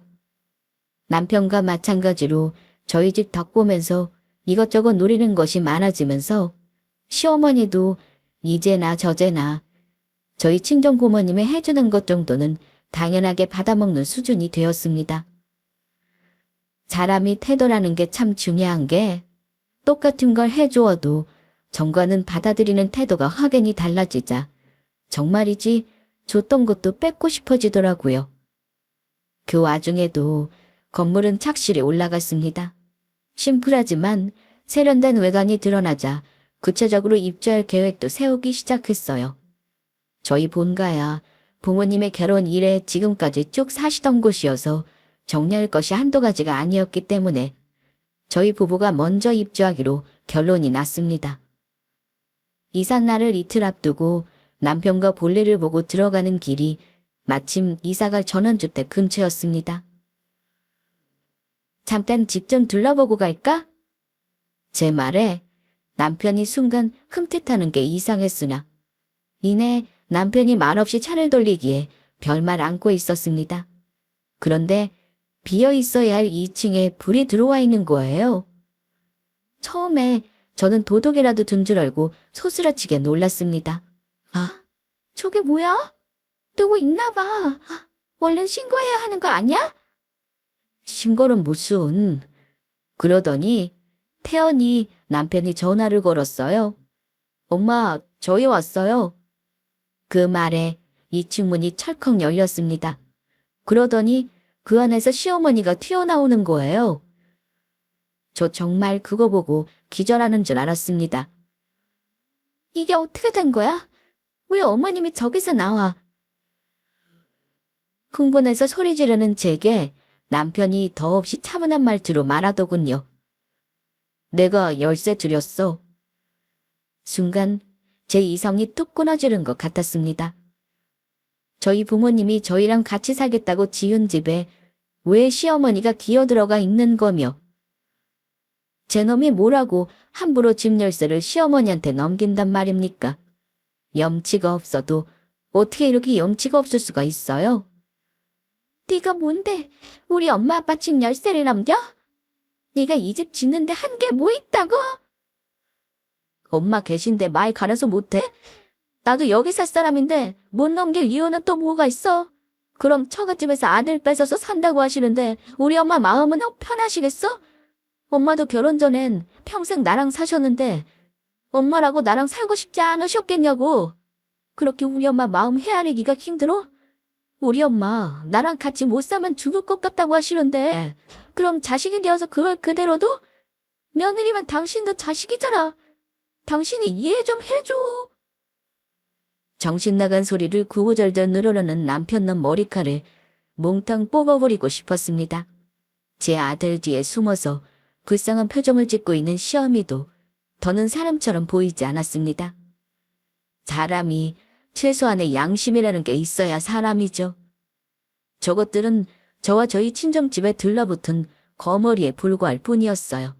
남편과 마찬가지로 저희 집 덕 보면서 이것저것 노리는 것이 많아지면서 시어머니도 이제나 저제나 저희 친정 부모님이 해주는 것 정도는 당연하게 받아먹는 수준이 되었습니다. 사람이 태도라는 게 참 중요한 게 똑같은 걸 해주어도 전과는 받아들이는 태도가 확연히 달라지자 정말이지 줬던 것도 뺏고 싶어지더라고요. 그 와중에도 건물은 착실히 올라갔습니다. 심플하지만 세련된 외관이 드러나자 구체적으로 입주할 계획도 세우기 시작했어요. 저희 본가야 부모님의 결혼 이래 지금까지 쭉 사시던 곳이어서 정리할 것이 한두 가지가 아니었기 때문에 저희 부부가 먼저 입주하기로 결론이 났습니다. 이사 날을 이틀 앞두고 남편과 볼일을 보고 들어가는 길이 마침 이사갈 전원주택 근처였습니다. 잠깐 집 좀 둘러보고 갈까? 제 말에 남편이 순간 흠칫하는 게 이상했으나 이내 남편이 말없이 차를 돌리기에 별말 않고 있었습니다. 그런데 비어 있어야 할 2층에 불이 들어와 있는 거예요. 처음에 저는 도둑이라도 든 줄 알고 소스라치게 놀랐습니다. 아, 저게 뭐야? 누구 있나 봐. 얼른 신고해야 하는 거 아니야? 신고는 무슨. 그러더니 태연이 남편이 전화를 걸었어요. 엄마, 저희 왔어요. 그 말에 2층 문이 철컥 열렸습니다. 그러더니 그 안에서 시어머니가 튀어나오는 거예요. 저 정말 그거 보고 기절하는 줄 알았습니다. 이게 어떻게 된 거야? 왜 어머님이 저기서 나와? 흥분해서 소리 지르는 제게 남편이 더없이 차분한 말투로 말하더군요. 내가 열쇠 드렸어. 순간 제 이성이 뚝 끊어지는 것 같았습니다. 저희 부모님이 저희랑 같이 살겠다고 지은 집에 왜 시어머니가 기어들어가 있는 거며 제 놈이 뭐라고 함부로 집 열쇠를 시어머니한테 넘긴단 말입니까? 염치가 없어도 어떻게 이렇게 염치가 없을 수가 있어요? 네가 뭔데 우리 엄마 아빠 집 열쇠를 넘겨? 네가 이 집 짓는데 한 게 뭐 있다고? 엄마 계신데 말 가려서 못해? 나도 여기 살 사람인데 못 넘길 이유는 또 뭐가 있어? 그럼 처갓집에서 아들 뺏어서 산다고 하시는데 우리 엄마 마음은 편하시겠어? 엄마도 결혼 전엔 평생 나랑 사셨는데 엄마라고 나랑 살고 싶지 않으셨겠냐고. 그렇게 우리 엄마 마음 헤아리기가 힘들어? 우리 엄마 나랑 같이 못 살면 죽을 것 같다고 하시는데 그럼 자식이 되어서 그걸 그대로도? 며느리면 당신도 자식이잖아. 당신이 이해 좀 해줘. 정신 나간 소리를 구구절절 늘어놓는 남편 놈 머리카락을 몽땅 뽑아버리고 싶었습니다. 제 아들 뒤에 숨어서 불쌍한 표정을 짓고 있는 시어미도 더는 사람처럼 보이지 않았습니다. 사람이 최소한의 양심이라는 게 있어야 사람이죠. 저것들은 저와 저희 친정집에 들러붙은 거머리에 불과할 뿐이었어요.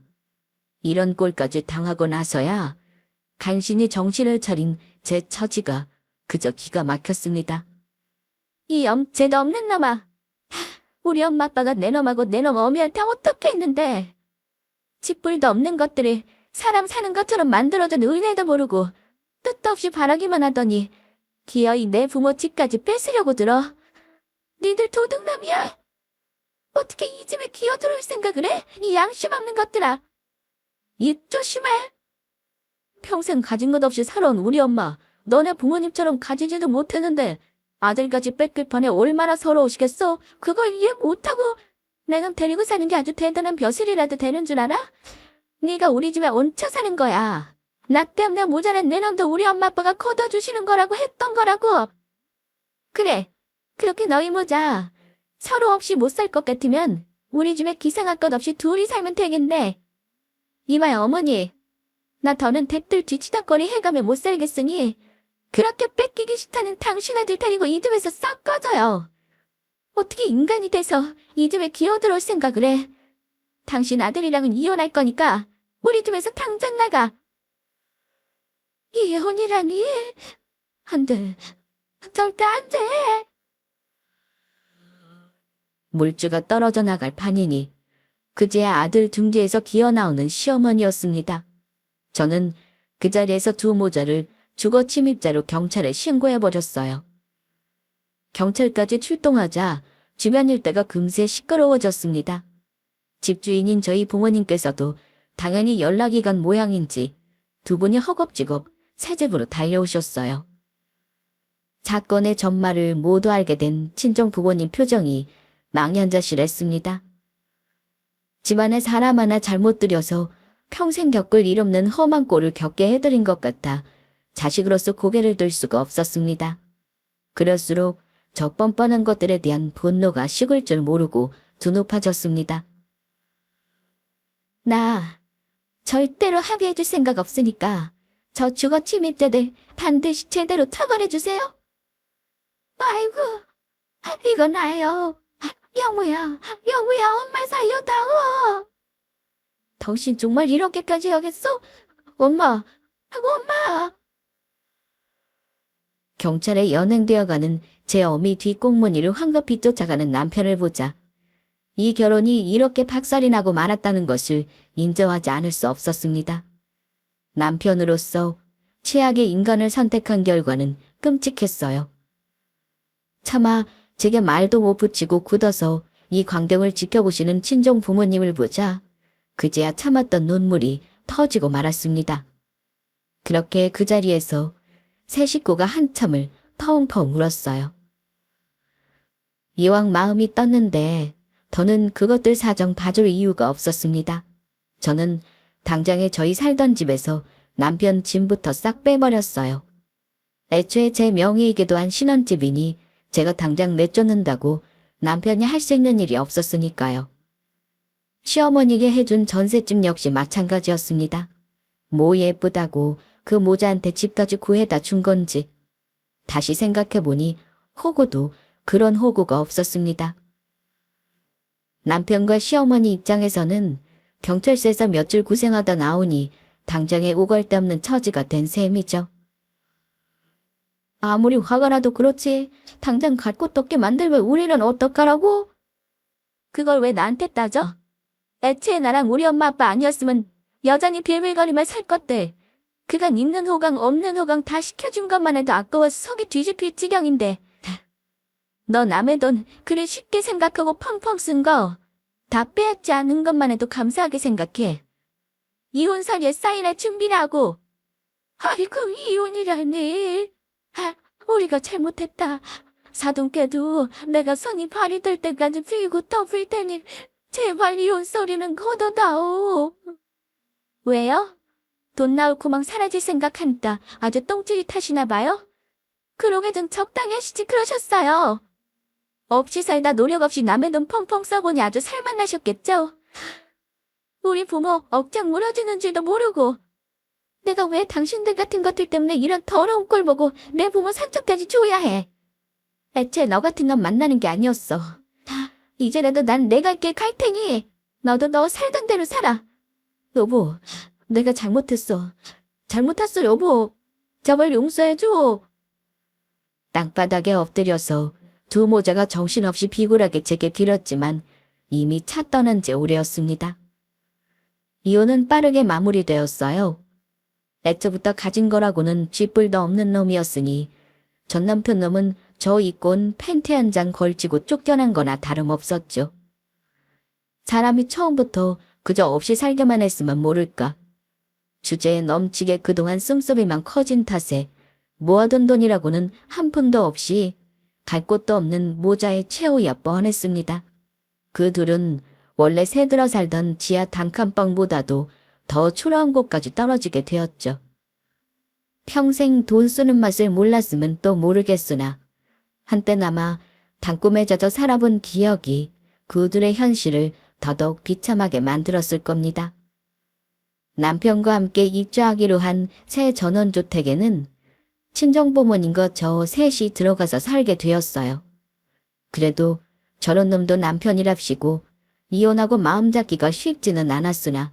이런 꼴까지 당하고 나서야 간신히 정신을 차린 제 처지가 그저 기가 막혔습니다. 이 염치도 없는 놈아. 우리 엄마 아빠가 내 놈하고 내 놈 어미한테 어떻게 했는데. 짓불도 없는 것들을 사람 사는 것처럼 만들어둔 은혜도 모르고 뜻도 없이 바라기만 하더니 기어이 내 부모 집까지 뺏으려고 들어. 니들 도둑놈이야. 어떻게 이 집에 기어들어올 생각을 해? 이 양심 없는 것들아. 입 조심해. 평생 가진 것 없이 살아온 우리 엄마. 너네 부모님처럼 가지지도 못했는데 아들까지 뺏길 판에 얼마나 서러우시겠어? 그걸 이해 못하고 내가 데리고 사는 게 아주 대단한 벼슬이라도 되는 줄 알아? 네가 우리 집에 얹혀 사는 거야. 나 때문에 모자란 내 놈도 우리 엄마 아빠가 걷어주시는 거라고 했던 거라고. 그래, 그렇게 너희 모자 서로 없이 못 살 것 같으면 우리 집에 기생할 것 없이 둘이 살면 되겠네. 이봐요 어머니, 나 더는 대들 뒤치다거리 해가며 못 살겠으니 그렇게 뺏기기 싫다는 당신 아들 데리고 이 집에서 싹 꺼져요. 어떻게 인간이 돼서 이 집에 기어들어올 생각을 해. 당신 아들이랑은 이혼할 거니까 우리 집에서 당장 나가. 이혼이라니? 안 돼. 절대 안 돼. 물주가 떨어져 나갈 판이니 그제야 아들 등 뒤에서 기어나오는 시어머니였습니다. 저는 그 자리에서 두 모자를 주거 침입자로 경찰에 신고해버렸어요. 경찰까지 출동하자 주변 일대가 금세 시끄러워졌습니다. 집주인인 저희 부모님께서도 당연히 연락이 간 모양인지 두 분이 허겁지겁 새 집으로 달려오셨어요. 사건의 전말을 모두 알게 된 친정 부모님 표정이 망연자실했습니다. 집안에 사람 하나 잘못 들여서 평생 겪을 일 없는 험한 꼴을 겪게 해드린 것 같아 자식으로서 고개를 들 수가 없었습니다. 그럴수록 저 뻔뻔한 것들에 대한 분노가 식을 줄 모르고 두 높아졌습니다. 나 절대로 합의해줄 생각 없으니까 저 주거 침입자들 반드시 제대로 처벌해주세요. 아이고, 이거 나예요. 영우야, 엄마 살려다오. 당신 정말 이렇게까지 하겠어? 엄마. 경찰에 연행되어가는 제 어미 뒷꽁무니를 황급히 쫓아가는 남편을 보자 이 결혼이 이렇게 박살이 나고 말았다는 것을 인정하지 않을 수 없었습니다. 남편으로서 최악의 인간을 선택한 결과는 끔찍했어요. 차마 제게 말도 못 붙이고 굳어서 이 광경을 지켜보시는 친정 부모님을 보자 그제야 참았던 눈물이 터지고 말았습니다. 그렇게 그 자리에서 세 식구가 한참을 펑펑 울었어요. 이왕 마음이 떴는데 더는 그것들 사정 봐줄 이유가 없었습니다. 저는 당장에 저희 살던 집에서 남편 짐부터 싹 빼버렸어요. 애초에 제 명의이기도 한 신혼집이니 제가 당장 내쫓는다고 남편이 할 수 있는 일이 없었으니까요. 시어머니에게 해준 전셋집 역시 마찬가지였습니다. 뭐 예쁘다고 그 모자한테 집까지 구해다 준 건지. 다시 생각해보니 호구도 그런 호구가 없었습니다. 남편과 시어머니 입장에서는 경찰서에서 며칠 고생하다 나오니 당장에 오갈 데 없는 처지가 된 셈이죠. 아무리 화가 나도 그렇지 당장 갈 곳도 없게 만들면 우리는 어떡하라고? 그걸 왜 나한테 따져? 애초에 나랑 우리 엄마 아빠 아니었으면 여전히 빌빌거리며 살 것들. 그간 있는 호강 없는 호강 다 시켜준 것만 해도 아까워서 속이 뒤집힐 지경인데. 너 남의 돈 그리 쉽게 생각하고 펑펑 쓴 거 다 빼앗지 않은 것만 해도 감사하게 생각해. 이혼서류에 사인할 준비를 하고. 아이고 이혼이라니. 우리가 잘못했다. 사돈께도 내가 손이 발이 될 때까지 빌고 덮을 테니 제발 이혼 소리는 걷어다오. 왜요? 돈 나올 구멍 사라질 생각하니까 아주 똥줄이 타시나 봐요? 그러게 좀 적당히 하시지 그러셨어요. 없이 살다 노력 없이 남의 돈 펑펑 써보니 아주 살만나셨겠죠? 우리 부모 억장 물어주는 줄도 모르고 내가 왜 당신들 같은 것들 때문에 이런 더러운 꼴 보고 내 부모 상처까지 줘야 해. 애초에 너 같은 놈 만나는 게 아니었어. 이제라도 난 내 갈 길 갈 테니 너도 너 살던 대로 살아. 여보, 내가 잘못했어. 잘못했어 여보. 제발 용서해줘. 땅바닥에 엎드려서 두 모자가 정신없이 비굴하게 제게 빌었지만 이미 차 떠난 지 오래였습니다. 이혼은 빠르게 마무리되었어요. 애초부터 가진 거라고는 쥐뿔도 없는 놈이었으니 전 남편 놈은 저 입고 온 팬티 한 장 걸치고 쫓겨난 거나 다름없었죠. 사람이 처음부터 그저 없이 살게만 했으면 모를까. 주제에 넘치게 그동안 씀씀이만 커진 탓에 모아둔 돈이라고는 한 푼도 없이 갈 곳도 없는 모자의 최후야 뻔했습니다. 그 둘은 원래 새들어 살던 지하 단칸방보다도 더 초라한 곳까지 떨어지게 되었죠. 평생 돈 쓰는 맛을 몰랐으면 또 모르겠으나 한때나마 단꿈에 젖어 살아본 기억이 그들의 현실을 더더욱 비참하게 만들었을 겁니다. 남편과 함께 입주하기로 한 새 전원주택에는 친정부모님과 저 셋이 들어가서 살게 되었어요. 그래도 저런 놈도 남편이랍시고 이혼하고 마음 잡기가 쉽지는 않았으나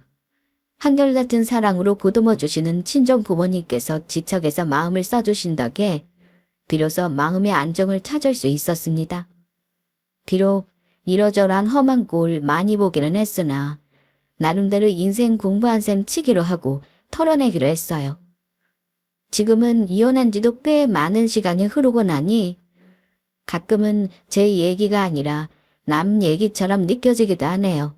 한결같은 사랑으로 보듬어 주시는 친정 부모님께서 지척에서 마음을 써주신 덕에 비로소 마음의 안정을 찾을 수 있었습니다. 비록 이러저러한 험한 꼴 많이 보기는 했으나 나름대로 인생 공부한 셈 치기로 하고 털어내기로 했어요. 지금은 이혼한 지도 꽤 많은 시간이 흐르고 나니 가끔은 제 얘기가 아니라 남 얘기처럼 느껴지기도 하네요.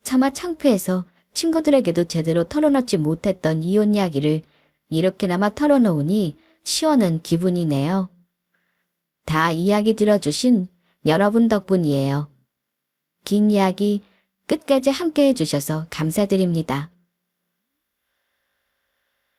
차마 창피해서 친구들에게도 제대로 털어놓지 못했던 이혼 이야기를 이렇게나마 털어놓으니 시원한 기분이네요. 다 이야기 들어주신 여러분 덕분이에요. 긴 이야기 끝까지 함께 해주셔서 감사드립니다.